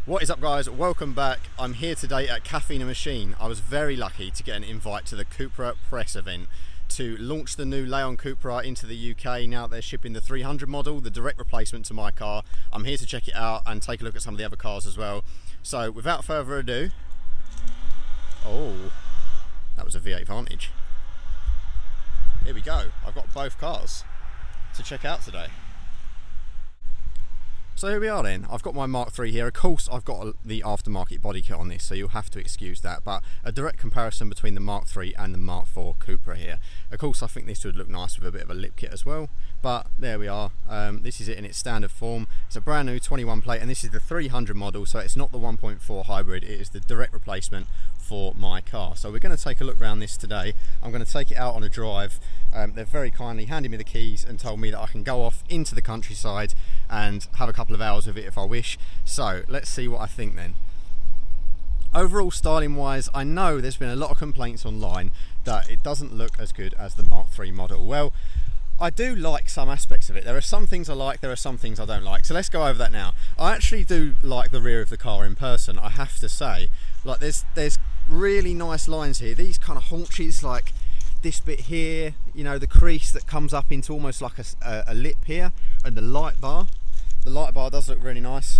What is up, guys? Welcome back. I'm here today at Caffeine Machine. I was very lucky to get an invite to the CUPRA press event to launch the new Leon Cupra into the UK. Now they're shipping the 300 model, the direct replacement to my car. I'm here to check it out and take a look at some of the other cars as well. So without further ado, oh, that was a V8 Vantage. Here we go. I've got both cars to check out today. So here we are then. I've got my Mark III here. Of course, I've got the aftermarket body kit on this, so you'll have to excuse that. But a direct comparison between the Mark III and the Mark IV Cupra here. Of course, I think this would look nice with a bit of a lip kit as well. But there we are. This is it in its standard form. It's a brand new 21 plate, and this is the 300 model, so it's not the 1.4 hybrid. It is the direct replacement for my car. So we're going to take a look around this today. I'm going to take it out on a drive. They've very kindly handed me the keys and told me that I can go off into the countryside and have a couple of hours with it if I wish. So let's see what I think then. Overall, styling wise, I know there's been a lot of complaints online that it doesn't look as good as the Mark III model. Well, I do like some aspects of it. There are some things I like, there are some things I don't like. So let's go over that now. I actually do like the rear of the car in person, I have to say. Like there's really nice lines here. These kind of haunches, like this bit here, you know, the crease that comes up into almost like a lip here, and the light bar. The light bar does look really nice.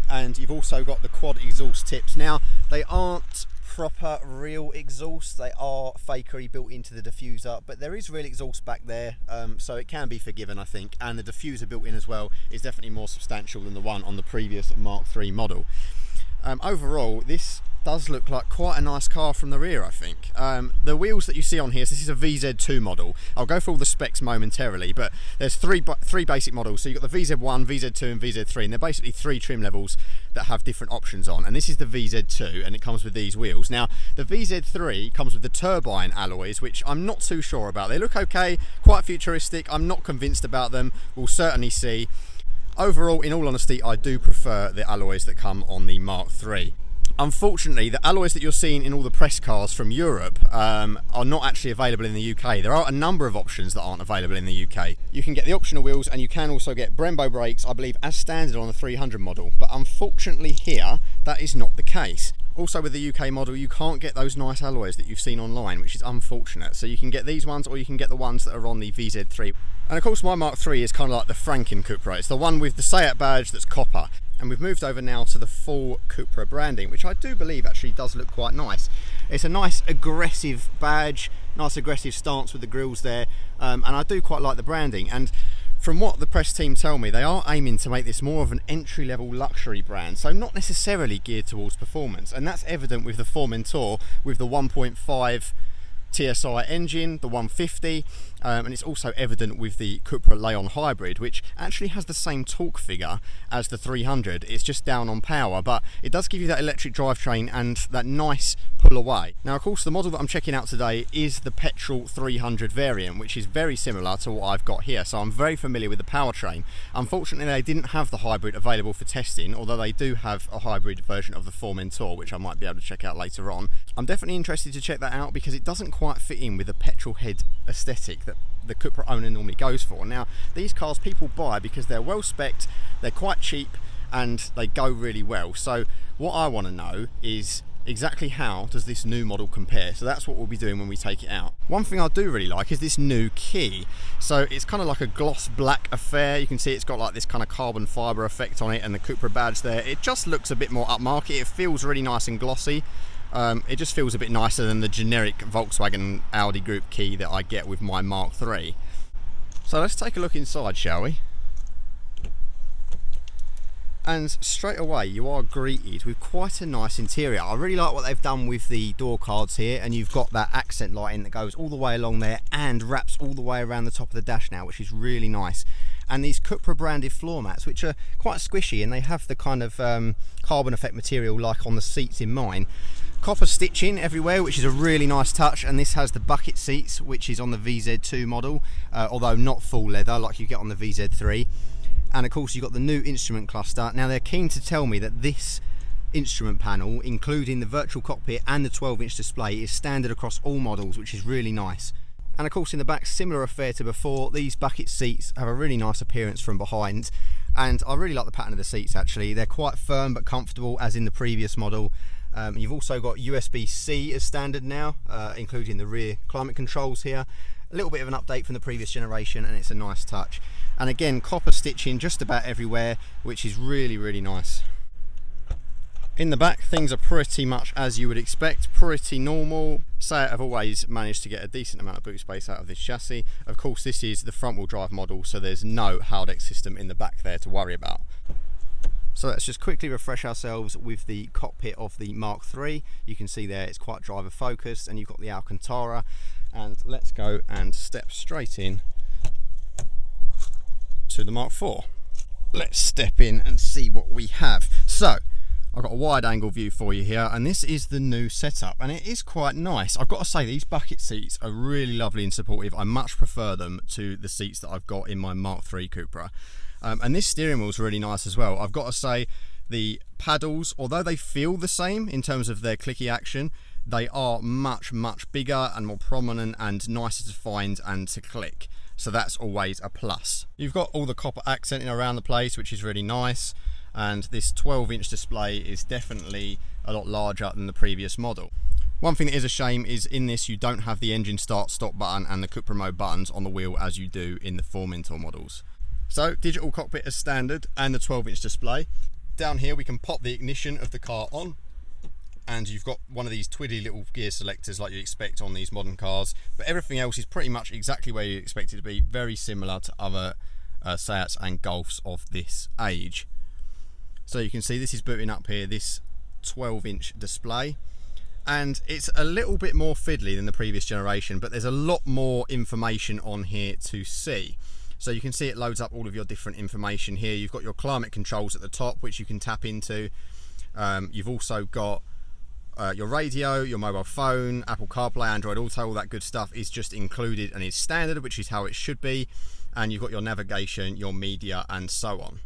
And you've also got the quad exhaust tips. Now, they aren't proper real exhaust, they are fakery built into the diffuser, but there is real exhaust back there, so it can be forgiven, I think. And the diffuser built in as well is definitely more substantial than the one on the previous Mark III model. Overall, this does look like quite a nice car from the rear, I think. The wheels that you see on here, so this is a VZ2 model. I'll go through all the specs momentarily, but there's three basic models. So you've got the VZ1, VZ2 and VZ3, and they're basically three trim levels that have different options on. And this is the VZ2, and it comes with these wheels. Now, the VZ3 comes with the turbine alloys, which I'm not too sure about. They look okay, quite futuristic. I'm not convinced about them. We'll certainly see. Overall, in all honesty, I do prefer the alloys that come on the Mark III. Unfortunately, the alloys that you're seeing in all the press cars from Europe are not actually available in the UK. There are a number of options that aren't available in the UK. You can get the optional wheels, and you can also get Brembo brakes, I believe, as standard on the 300 model. But unfortunately here, that is not the case. Also with the UK model, you can't get those nice alloys that you've seen online, which is unfortunate. So you can get these ones, or you can get the ones that are on the VZ3. And of course, my Mark III is kind of like the Franken Cupra. It's the one with the SEAT badge that's copper. And we've moved over now to the full Cupra branding, which I do believe actually does look quite nice. It's a nice aggressive badge, nice aggressive stance with the grills there, and I do quite like the branding. And from what the press team tell me, they are aiming to make this more of an entry-level luxury brand, so not necessarily geared towards performance. And that's evident with the Formentor, with the 1.5 TSI engine, the 150, and it's also evident with the CUPRA Leon hybrid, which actually has the same torque figure as the 300. It's just down on power, but it does give you that electric drivetrain and that nice pull away. Now, of course, the model that I'm checking out today is the petrol 300 variant, which is very similar to what I've got here, so I'm very familiar with the powertrain. Unfortunately, they didn't have the hybrid available for testing, although they do have a hybrid version of the Formentor, which I might be able to check out later on. I'm definitely interested to check that out because it doesn't quite fit in with the petrol head aesthetic that the Cupra owner normally goes for. Now, these cars people buy because they're well spec'd, they're quite cheap, and they go really well. So what I want to know is exactly how does this new model compare. So that's what we'll be doing when we take it out. One thing I do really like is this new key. So it's kind of like a gloss black affair. You can see it's got like this kind of carbon fibre effect on it, and the Cupra badge there. It just looks a bit more upmarket. It feels really nice and glossy. It just feels a bit nicer than the generic Volkswagen Audi Group key that I get with my Mark III. So let's take a look inside, shall we? And straight away you are greeted with quite a nice interior. I really like what they've done with the door cards here, and you've got that accent lighting that goes all the way along there and wraps all the way around the top of the dash now, which is really nice. And these Cupra branded floor mats, which are quite squishy, and they have the kind of carbon effect material like on the seats in mine. Copper stitching everywhere, which is a really nice touch, and this has the bucket seats, which is on the VZ2 model, although not full leather like you get on the VZ3. And of course you've got the new instrument cluster. Now, they're keen to tell me that this instrument panel, including the virtual cockpit and the 12-inch display, is standard across all models, which is really nice. And of course in the back, similar affair to before, these bucket seats have a really nice appearance from behind, and I really like the pattern of the seats actually. They're quite firm but comfortable as in the previous model. You've also got USB-C as standard now, including the rear climate controls here. A little bit of an update from the previous generation, and it's a nice touch. And again, copper stitching just about everywhere, which is really, really nice. In the back, things are pretty much as you would expect, pretty normal. Seat have always managed to get a decent amount of boot space out of this chassis. Of course, this is the front wheel drive model, so there's no Haldex system in the back there to worry about. So let's just quickly refresh ourselves with the cockpit of the Mark III. You can see there it's quite driver focused, and you've got the Alcantara. And let's go and step straight in to the Mark IV. Let's step in and see what we have. So I've got a wide angle view for you here, and this is the new setup, and it is quite nice. I've got to say, these bucket seats are really lovely and supportive. I much prefer them to the seats that I've got in my Mark III Cupra. And this steering wheel is really nice as well. I've got to say, the paddles, although they feel the same in terms of their clicky action, they are much, much bigger and more prominent and nicer to find and to click. So that's always a plus. You've got all the copper accenting around the place, which is really nice. And this 12-inch display is definitely a lot larger than the previous model. One thing that is a shame is in this you don't have the engine start stop button and the Cupra mode buttons on the wheel as you do in the Formentor models. So digital cockpit as standard and the 12-inch display. Down here we can pop the ignition of the car on, and you've got one of these twiddly little gear selectors like you expect on these modern cars, but everything else is pretty much exactly where you expect it to be, very similar to other Seats and Golfs of this age. So you can see this is booting up here, this 12-inch display, and it's a little bit more fiddly than the previous generation, but there's a lot more information on here to see. So you can see it loads up all of your different information here. You've got your climate controls at the top, which you can tap into. You've also got your radio, your mobile phone, Apple CarPlay, Android Auto, all that good stuff is just included and is standard, which is how it should be. And you've got your navigation, your media, and so on.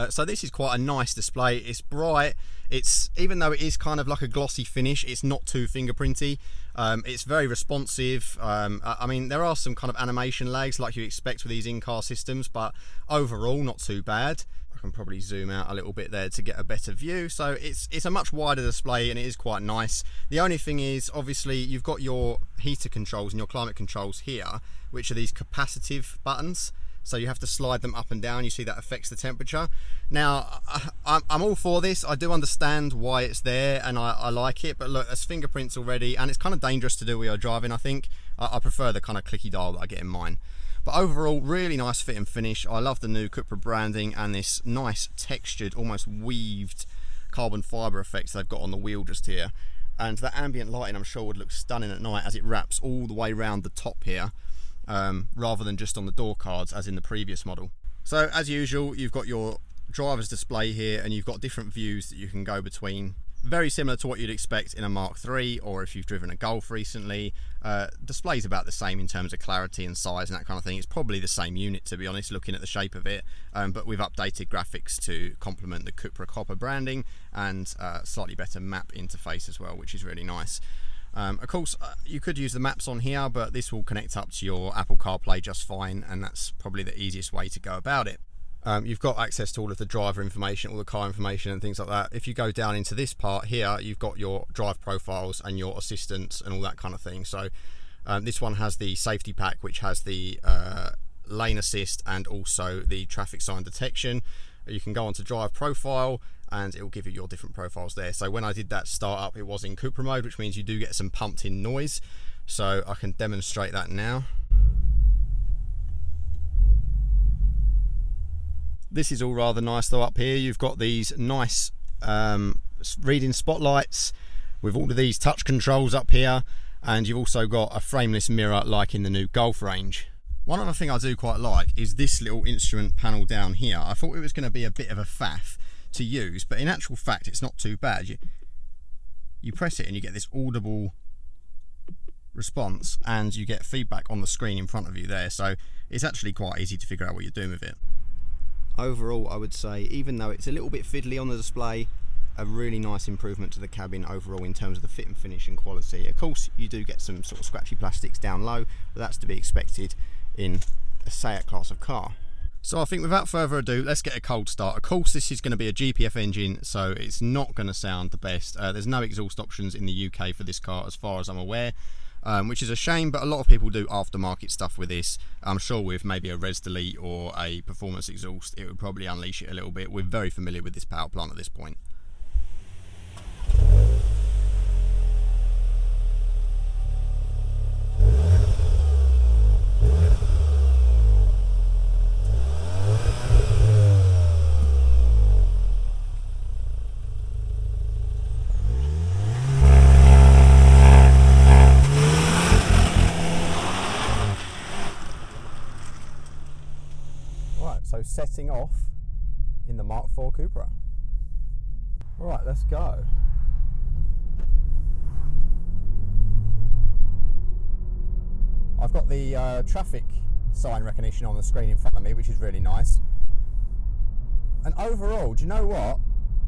So this is quite a nice display. It's bright. It's, even though it is kind of like a glossy finish, it's not too fingerprinty. It's very responsive. I mean, there are some kind of animation lags like you expect with these in-car systems, but overall not too bad. I can probably zoom out a little bit there to get a better view. So it's a much wider display, and it is quite nice. The only thing is, obviously, you've got your heater controls and your climate controls here, which are these capacitive buttons. So you have to slide them up and down. You see that affects the temperature. Now, I'm all for this. I do understand why it's there, and I like it. But look, there's fingerprints already, and it's kind of dangerous to do while you're driving, I think. I prefer the kind of clicky dial that I get in mine. But overall, really nice fit and finish. I love the new Cupra branding and this nice textured, almost weaved carbon fibre effects they've got on the wheel just here. And that ambient lighting, I'm sure, would look stunning at night as it wraps all the way around the top here. Rather than just on the door cards as in the previous model. So as usual, you've got your driver's display here, and you've got different views that you can go between. Very similar to what you'd expect in a Mark III, or if you've driven a Golf recently. Display's about the same in terms of clarity and size and that kind of thing. It's probably the same unit, to be honest, looking at the shape of it, but we've updated graphics to complement the Cupra copper branding, and slightly better map interface as well, which is really nice. Of course, you could use the maps on here, but this will connect up to your Apple CarPlay just fine, and that's probably the easiest way to go about it. You've got access to all of the driver information, all the car information and things like that. If you go down into this part here, you've got your drive profiles and your assistance and all that kind of thing. So this one has the safety pack, which has the lane assist and also the traffic sign detection. You can go onto drive profile, and it will give you your different profiles there. So when I did that start up, it was in Cupra mode, which means you do get some pumped in noise. So I can demonstrate that now. This is all rather nice though. Up here you've got these nice reading spotlights with all of these touch controls up here, and you've also got a frameless mirror like in the new Golf range. One other thing I do quite like is this little instrument panel down here. I thought it was going to be a bit of a faff to use, but in actual fact it's not too bad. You press it and you get this audible response, and you get feedback on the screen in front of you there, so it's actually quite easy to figure out what you're doing with it. Overall, I would say, even though it's a little bit fiddly on the display, a really nice improvement to the cabin overall in terms of the fit and finish and quality. Of course, you do get some sort of scratchy plastics down low, but that's to be expected in a Seat class of car. So I think without further ado, let's get a cold start. Of course, this is going to be a GPF engine, so it's not going to sound the best. There's no exhaust options in the UK for this car as far as I'm aware, which is a shame, but a lot of people do aftermarket stuff with this. I'm sure with maybe a Res Delete or a performance exhaust, it would probably unleash it a little bit. We're very familiar with this power plant at this point. So setting off in the Mark 4 Cupra. Right, let's go. I've got the traffic sign recognition on the screen in front of me, which is really nice. And overall, do you know what?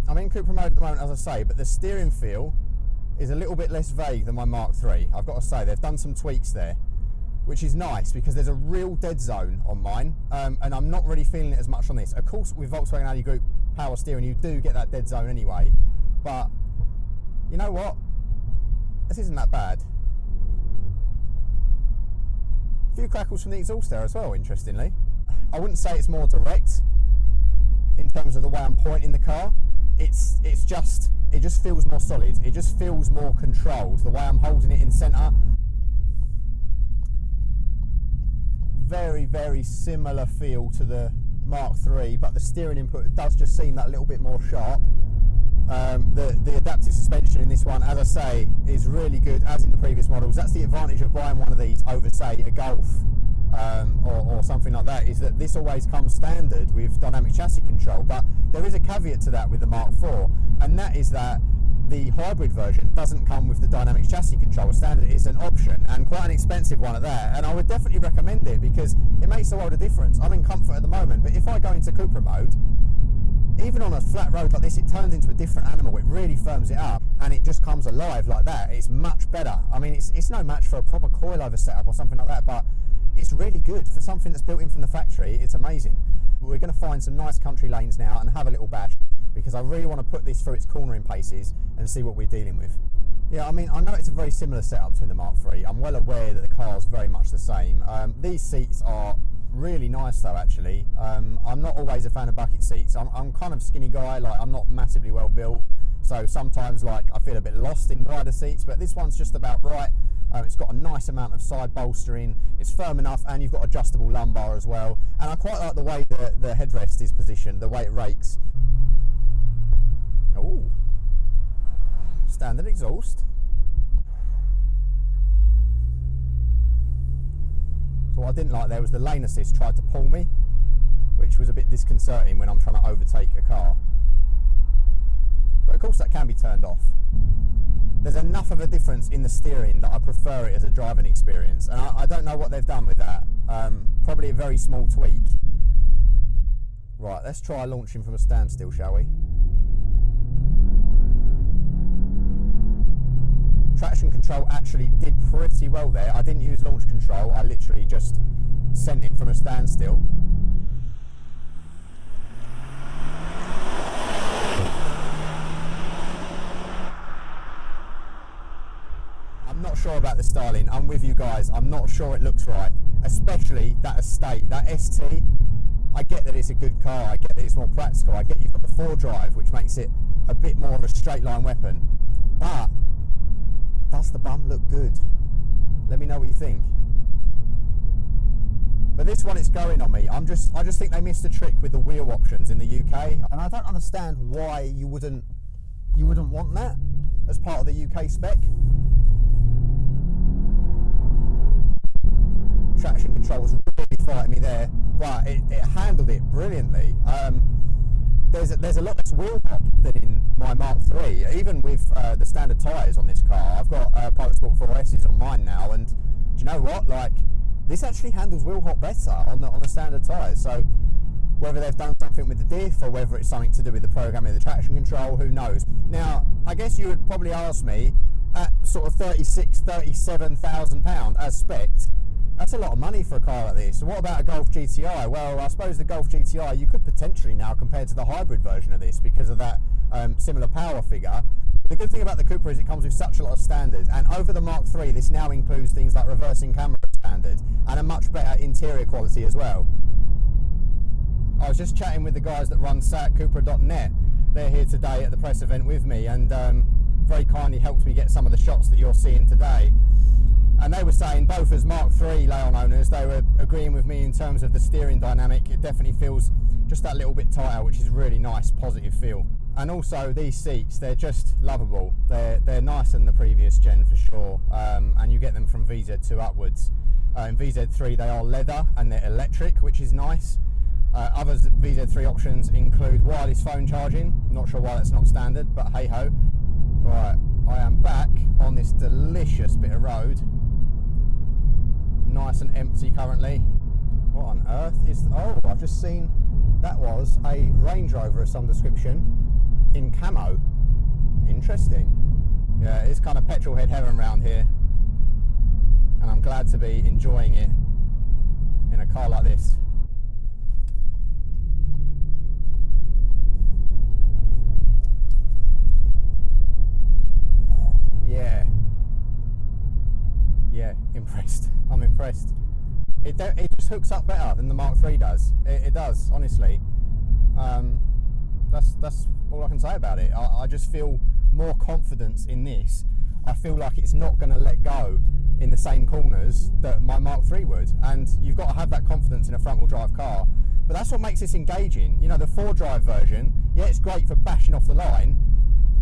I'm in Cupra mode at the moment, as I say, but the steering feel is a little bit less vague than my Mark 3. I've got to say, they've done some tweaks there, which is nice because there's a real dead zone on mine, and I'm not really feeling it as much on this. Of course, with Volkswagen Audi Group power steering, you do get that dead zone anyway, but you know what? This isn't that bad. A few crackles from the exhaust there as well, interestingly. I wouldn't say it's more direct in terms of the way I'm pointing the car. It just feels more solid. It just feels more controlled. The way I'm holding it in centre. Very, very similar feel to the Mark III, but the steering input does just seem that little bit more sharp. The adaptive suspension in this one, as I say, is really good, as in the previous models. That's the advantage of buying one of these over, say, a Golf or something like that, is that this always comes standard with dynamic chassis control. But there is a caveat to that with the Mark IV, and that is that the hybrid version doesn't come with the dynamic chassis control standard. It's an option, and quite an expensive one at that, and I would definitely recommend it because it makes a world of difference. I'm in comfort at the moment, but if I go into Cupra mode, even on a flat road like this, it turns into a different animal. It really firms it up and it just comes alive like that. It's much better. I mean, it's no match for a proper coilover setup or something like that, but it's really good for something that's built in from the factory. It's amazing. We're going to find some nice country lanes now and have a little bash, because I really want to put this through its cornering paces and see what we're dealing with. Yeah, I mean, I know it's a very similar setup to the Mark III. I'm well aware that the car's very much the same. These seats are really nice though, actually. I'm not always a fan of bucket seats. I'm kind of skinny guy, like I'm not massively well built. So sometimes like I feel a bit lost in wider seats, but this one's just about right. It's got a nice amount of side bolstering, it's firm enough, and you've got adjustable lumbar as well. And I quite like the way the headrest is positioned, the way it rakes. Oh, standard exhaust. So what I didn't like there was the lane assist tried to pull me, which was a bit disconcerting when I'm trying to overtake a car. But of course that can be turned off. There's enough of a difference in the steering that I prefer it as a driving experience, and I don't know what they've done with that. Probably a very small tweak. Right, let's try launching from a standstill, shall we? Traction control actually did pretty well there. I didn't use launch control, I literally just sent it from a standstill. I'm not sure about the styling. I'm with you guys. I'm not sure it looks right, especially that estate, that ST. I get that it's a good car. I get that it's more practical. I get you've got the 4-drive, which makes it a bit more of a straight line weapon. But does the bum look good? Let me know what you think. But this one, it's going on me. I just think they missed a trick with the wheel options in the UK, and I don't understand why you wouldn't want that as part of the UK spec. Traction control was really fighting me there, but it handled it brilliantly. There's a lot less wheel hop than in my Mark III, even with the standard tyres on this car. I've got Pilot Sport 4S's on mine now, and do you know what? Like, this actually handles wheel hop better on the standard tyres. So whether they've done something with the diff or whether it's something to do with the programming of the traction control, who knows? Now, I guess you would probably ask me, at sort of £36,000, £37,000 as spec'd, That's a lot of money for a car like this. So what about a Golf GTI? Well, I suppose the Golf GTI you could potentially now compare to the hybrid version of this because of that similar power figure. The good thing about the Cupra is it comes with such a lot of standards, and over the Mark III this now includes things like reversing camera standard and a much better interior quality as well. I was just chatting with the guys that run CUPRA.net. They're here today at the press event with me, and very kindly helped me get some of the shots that you're seeing today. And they were saying, both as Mark III Leon owners, they were agreeing with me in terms of the steering dynamic. It definitely feels just that little bit tighter, which is a really nice, positive feel. And also these seats, they're just lovable. They're nicer than the previous gen for sure, and you get them from VZ2 upwards. In VZ3 they are leather and they're electric, which is nice. Other VZ3 options include wireless phone charging. Not sure why that's not standard, but hey ho. Right, I am back on this delicious bit of road. Nice and empty currently. What on earth is... Oh, I've just seen that was a Range Rover of some description in camo. Interesting. Yeah, it's kind of petrol head heaven around here, and I'm glad to be enjoying it in a car like this. Yeah, impressed. I'm impressed. It just hooks up better than the Mark III does. It does, honestly. That's all I can say about it. I just feel more confidence in this. I feel like it's not going to let go in the same corners that my Mark III would. And you've got to have that confidence in a front-wheel drive car. But that's what makes this engaging. You know, the 4-drive version, yeah, it's great for bashing off the line.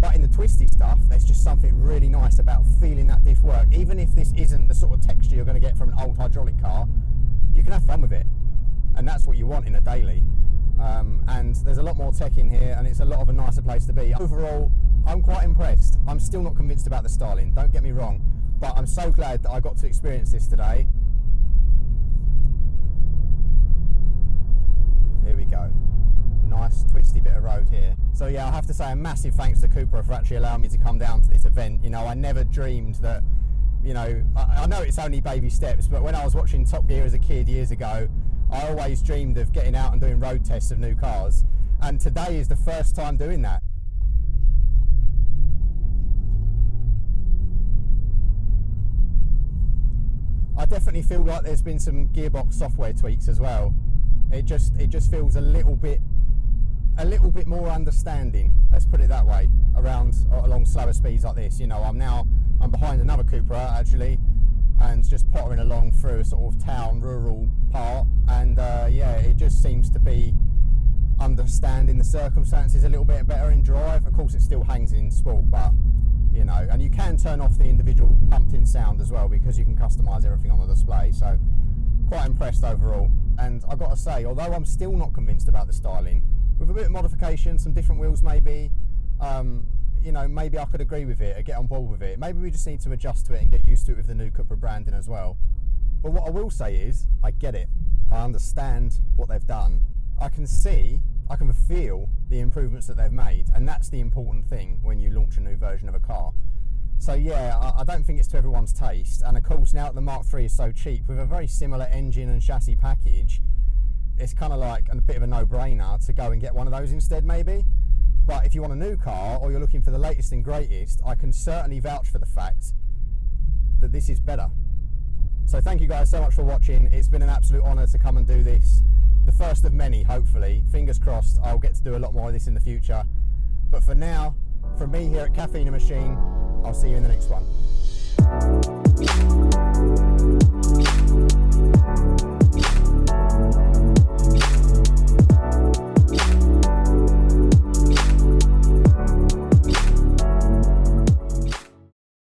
But in the twisty stuff, there's just something really nice about feeling that diff work. Even if this isn't the sort of texture you're going to get from an old hydraulic car, you can have fun with it. And that's what you want in a daily. And there's a lot more tech in here, and it's a lot of a nicer place to be. Overall, I'm quite impressed. I'm still not convinced about the styling, don't get me wrong. But I'm so glad that I got to experience this today. Here we go. Nice twisty bit of road here. So yeah, I have to say a massive thanks to Cupra for actually allowing me to come down to this event. You know, I never dreamed that, you know, I know it's only baby steps, but when I was watching Top Gear as a kid years ago, I always dreamed of getting out and doing road tests of new cars, and today is the first time doing that. I definitely feel like there's been some gearbox software tweaks as well. It just feels a little bit more understanding, let's put it that way, along slower speeds like this. You know, I'm behind another Cupra actually, and just pottering along through a sort of town rural part, and yeah, it just seems to be understanding the circumstances a little bit better in drive. Of course it still hangs in sport, but you know, and you can turn off the individual pumped in sound as well, because you can customize everything on the display. So quite impressed overall. And I've got to say, although I'm still not convinced about the styling, with a bit of modification, some different wheels maybe, you know, maybe I could agree with it or get on board with it. Maybe we just need to adjust to it and get used to it with the new Cupra branding as well. But what I will say is, I get it. I understand what they've done. I can feel the improvements that they've made, and that's the important thing when you launch a new version of a car. So yeah, I don't think it's to everyone's taste, and of course now that the Mark III is so cheap, with a very similar engine and chassis package, it's kind of like a bit of a no-brainer to go and get one of those instead maybe. But if you want a new car, or you're looking for the latest and greatest, I can certainly vouch for the fact that this is better. So thank you guys so much for watching. It's been an absolute honour to come and do this. The first of many, hopefully. Fingers crossed I'll get to do a lot more of this in the future. But for now, from me here at Caffeine Machine, I'll see you in the next one.